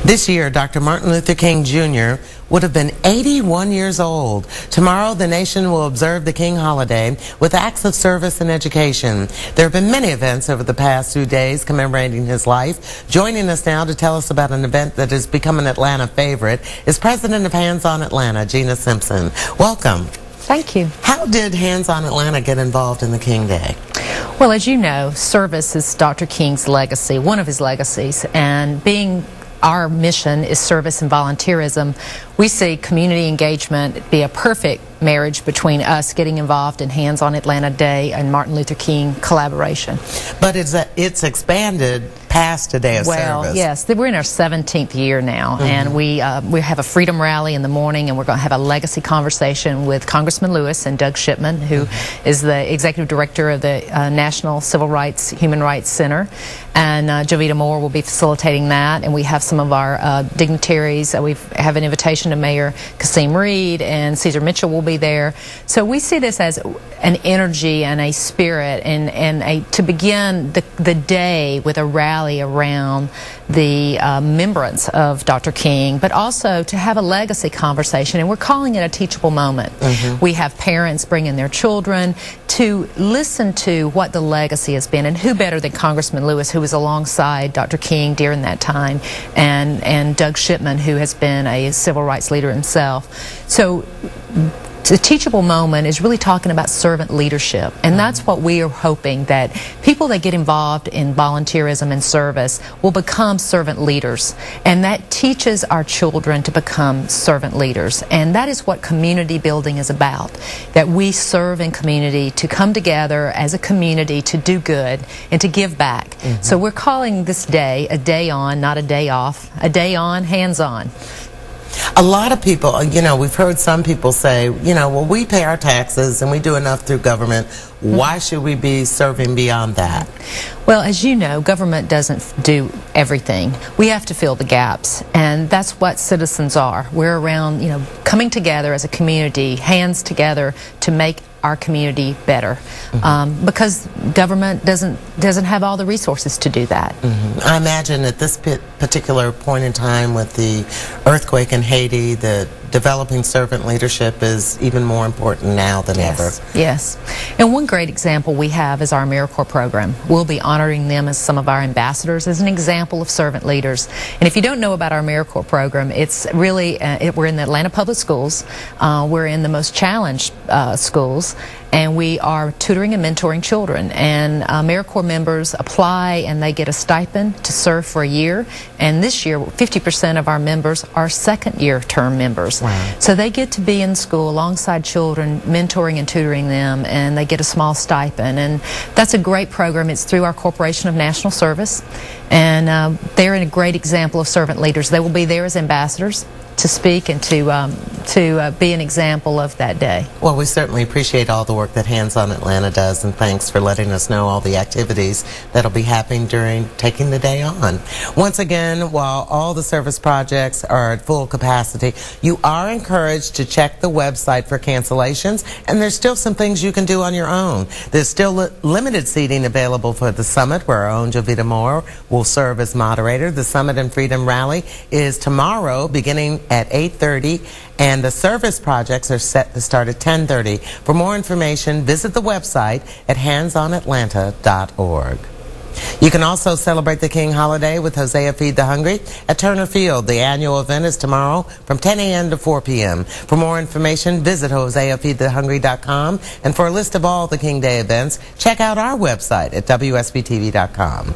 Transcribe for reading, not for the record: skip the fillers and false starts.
This year, Dr. Martin Luther King Jr. would have been 81 years old. Tomorrow, the nation will observe the King holiday with acts of service and education. There have been many events over the past 2 days commemorating his life. Joining us now to tell us about an event that has become an Atlanta favorite is President of Hands On Atlanta, Gina Simpson. Welcome. Thank you. How did Hands On Atlanta get involved in the King Day? Well, as you know, service is Dr. King's legacy, one of his legacies, and being our mission is service and volunteerism. We see community engagement be a perfect marriage between us getting involved in Hands On Atlanta Day and Martin Luther King collaboration. But it's expanded past a day of service. Well, yes, we're in our 17th year now, and we have a freedom rally in the morning, and we're going to have a legacy conversation with Congressman Lewis and Doug Shipman, who is the executive director of the National Civil Rights Human Rights Center, and Jovita Moore will be facilitating that, and we have some of our dignitaries. We have an invitation to Mayor Kasim Reed, and Caesar Mitchell will be there. So we see this as an energy and a spirit, and to begin the day with a rally around the remembrance of Dr. King, but also to have a legacy conversation, and we're calling it a teachable moment. We have parents bringing their children to listen to what the legacy has been, and who better than Congressman Lewis, who was alongside Dr. King during that time, and Doug Shipman, who has been a civil rights leader himself. So the teachable moment is really talking about servant leadership, and that's what we are hoping, that people that get involved in volunteerism and service will become servant leaders, and that teaches our children to become servant leaders. And that is what community building is about, that we serve in community, to come together as a community to do good and to give back. So we're calling this day a day on, not a day off, a day on, hands on. A lot of people, we've heard some people say, well, we pay our taxes and we do enough through government. Why should we be serving beyond that? Well, as you know, government doesn't do everything. We have to fill the gaps, and that's what citizens are. We're around, coming together as a community, hands together to make our community better, because government doesn't have all the resources to do that. I imagine at this particular point in time with the earthquake in Haiti, the developing servant leadership is even more important now than ever. Yes. And one great example we have is our AmeriCorps program. We'll be honoring them as some of our ambassadors as an example of servant leaders. And if you don't know about our AmeriCorps program, it's really, we're in the Atlanta Public Schools. We're in the most challenged schools, and we are tutoring and mentoring children. And AmeriCorps members apply, and they get a stipend to serve for a year. And this year, 50% of our members are second-year term members. Wow. So they get to be in school alongside children, mentoring and tutoring them, and they get a small stipend. And that's a great program. It's through our Corporation of National Service, and they're a great example of servant leaders. They will be there as ambassadors to speak and to be an example of that day. Well, we certainly appreciate all the work that Hands On Atlanta does, and thanks for letting us know all the activities that'll be happening during taking the day on. Once again, while all the service projects are at full capacity, you are encouraged to check the website for cancellations, and there's still some things you can do on your own. There's still limited seating available for the summit, where our own Jovita Moore will serve as moderator. The Summit and Freedom Rally is tomorrow, beginning at 8:30, and the service projects are set to start at 10:30. For more information, visit the website at handsonatlanta.org. You can also celebrate the King holiday with Hosea Feed the Hungry at Turner Field. The annual event is tomorrow from 10 a.m. to 4 p.m. For more information, visit HoseaFeedTheHungry.com. And for a list of all the King Day events, check out our website at WSBTV.com.